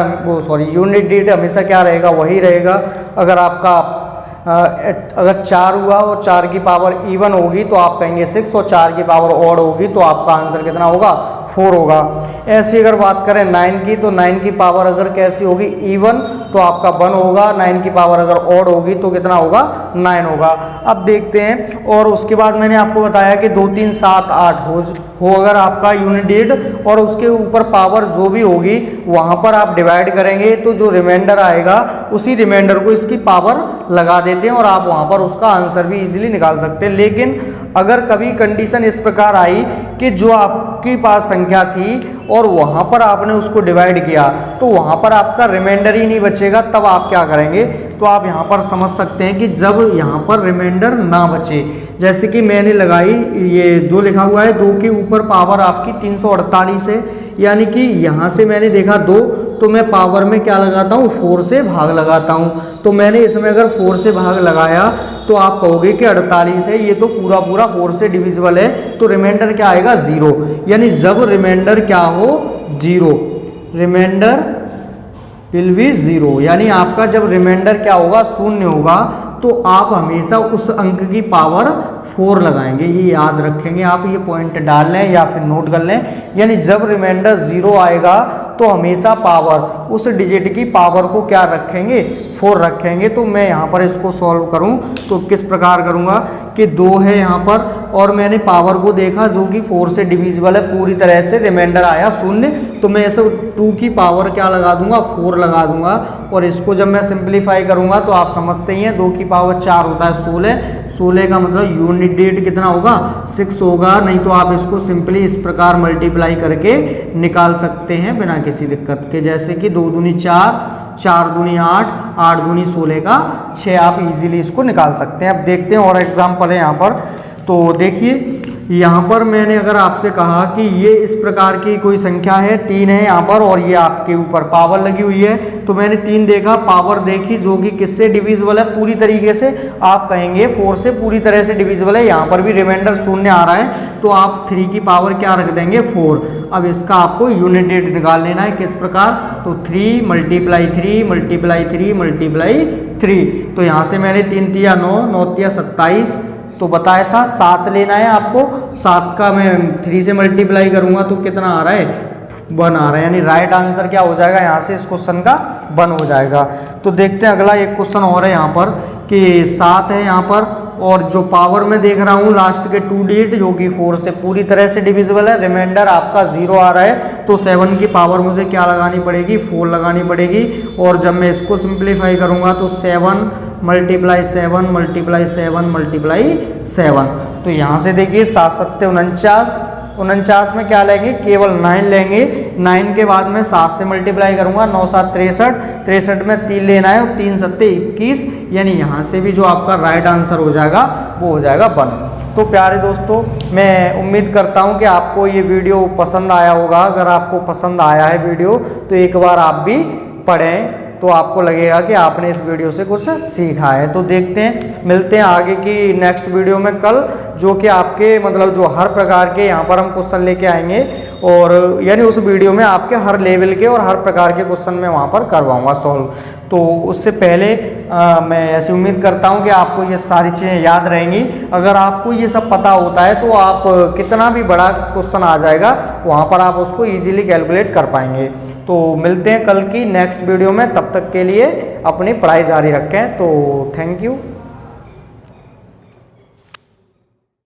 यूनिट डिजिट हमेशा क्या रहेगा, वही रहेगा। अगर आपका अगर 4 हुआ और 4 की पावर इवन होगी तो आप कहेंगे 6, और 4 की पावर ऑड होगी तो आपका आंसर कितना होगा, 4 होगा। ऐसी अगर बात करें 9 की, तो 9 की पावर अगर कैसी होगी, इवन, तो आपका 1 होगा। 9 की पावर अगर ऑड होगी तो कितना होगा, 9 होगा। अब देखते हैं, और उसके बाद मैंने आपको बताया कि 2 3 7 8 हो अगर आपका यूनिट डिजिट, और उसके ऊपर पावर जो भी होगी वहाँ पर आप डिवाइड करेंगे, तो जो रिमाइंडर आएगा उसी रिमाइंडर को इसकी पावर लगा देते हैं, और आप वहाँ पर उसका आंसर भी इजीली निकाल सकते हैं। लेकिन अगर कभी कंडीशन इस प्रकार आई कि जो आपके पास संख्या थी और वहाँ पर आपने उसको डिवाइड किया, तो वहाँ पर आपका रिमाइंडर ही नहीं बचेगा, तब आप क्या करेंगे, तो आप यहाँ पर समझ सकते हैं कि जब यहाँ पर रिमाइंडर ना बचे, जैसे कि मैंने लगाई, ये 2 लिखा हुआ है, 2 के ऊपर पावर आपकी 348 है, यानी कि यहाँ से मैंने देखा 2, तो मैं पावर में क्या लगाता हूँ, 4 से भाग लगाता हूँ। तो मैंने इसमें अगर 4 से भाग लगाया तो आप कहोगे कि 48 है, ये तो पूरा 4 से डिविजिबल है, तो रिमाइंडर क्या आएगा, 0। यानी जब रिमाइंडर क्या हो, 0, रिमाइंडर विल बी 0, यानी आपका जब रिमाइंडर क्या होगा, 0 होगा, तो आप हमेशा उस अंक की पावर 4 लगाएंगे। ये याद रखेंगे आप, ये पॉइंट डाल लें या फिर नोट कर लें। यानी जब रिमाइंडर 0 आएगा तो हमेशा पावर, उस डिजिट की पावर को क्या रखेंगे, 4 रखेंगे। तो मैं यहाँ पर इसको सॉल्व करूँ तो किस प्रकार करूँगा कि 2 है यहाँ पर, और मैंने पावर को देखा जो कि 4 से डिविजिबल है, पूरी तरह से रिमाइंडर आया 0, तो मैं इसे 2 की पावर क्या लगा दूंगा, 4 लगा दूंगा। और इसको जब मैं सिंप्लीफाई करूंगा तो आप समझते ही हैं, 2 की पावर 4 होता है 16, 16 का मतलब यूनिट डिजिट कितना होगा, 6 होगा। नहीं तो आप इसको सिंपली इस प्रकार मल्टीप्लाई करके निकाल सकते हैं बिना किसी दिक्कत के, जैसे कि 2 दूनी 4, 4 दूनी 8, 8 दूनी 16 का 6, आप इजीली इसको निकाल सकते हैं। अब देखते हैं और एग्जाम्पल है यहाँ पर। तो देखिए यहाँ पर मैंने अगर आपसे कहा कि ये इस प्रकार की कोई संख्या है 3 है यहाँ पर और ये आपके ऊपर पावर लगी हुई है, तो मैंने 3 देखा, पावर देखी जो कि किससे डिविजिबल है पूरी तरीके से, आप कहेंगे 4 से पूरी तरह से डिविजिबल है। यहाँ पर भी रिमाइंडर शून्य आ रहा है तो आप 3 की पावर क्या रख देंगे 4। अब इसका आपको यूनिट डेट निकाल लेना है, किस प्रकार, तो 3 मल्टीप्लाई 3 मल्टीप्लाई 3 मल्टीप्लाई 3। तो यहाँ से मैंने 3 तिया 9, 9 तिया 27, तो बताया था 7 लेना है आपको। 7 का मैं 3 से मल्टीप्लाई करूंगा तो कितना आ रहा है 1 आ रहा है, यानी राइट आंसर क्या हो जाएगा यहाँ से इस क्वेश्चन का 1 हो जाएगा। तो देखते हैं अगला एक क्वेश्चन और है यहाँ पर कि 7 है यहाँ पर और जो पावर में देख रहा हूँ लास्ट के 2 डिजिट जो कि 4 से पूरी तरह से डिविजिबल है, रिमाइंडर आपका 0 आ रहा है, तो 7 की पावर मुझे क्या लगानी पड़ेगी 4 लगानी पड़ेगी। और जब मैं इसको सिंप्लीफाई करूंगा तो 7 मल्टीप्लाई 7 मल्टीप्लाई 7 मल्टीप्लाई 7, तो यहाँ से देखिए 7 सत्ते 49, 49 में क्या लेंगे केवल 9 लेंगे। 9 के बाद में 7 से मल्टीप्लाई करूंगा, 9 7 63, 63 में 3 लेना है और 3 सत्ते 21, यानी यहाँ से भी जो आपका राइट आंसर हो जाएगा वो हो जाएगा 1। तो प्यारे दोस्तों, मैं उम्मीद करता हूँ कि आपको ये वीडियो पसंद आया होगा। अगर आपको पसंद आया है वीडियो तो एक बार आप भी पढ़ें, तो आपको लगेगा कि आपने इस वीडियो से कुछ सीखा है। तो देखते हैं, मिलते हैं आगे की नेक्स्ट वीडियो में कल, जो कि आपके मतलब जो हर प्रकार के यहाँ पर हम क्वेश्चन लेके आएंगे, और यानी उस वीडियो में आपके हर लेवल के और हर प्रकार के क्वेश्चन मैं वहाँ पर करवाऊँगा सॉल्व। तो उससे पहले मैं ऐसी उम्मीद करता हूँ कि आपको ये सारी चीज़ें याद रहेंगी। अगर आपको ये सब पता होता है तो आप कितना भी बड़ा क्वेश्चन आ जाएगा वहाँ पर आप उसको ईजिली कैलकुलेट कर पाएंगे। तो मिलते हैं कल की नेक्स्ट वीडियो में, तब तक के लिए अपनी पढ़ाई जारी रखें। तो थैंक यू।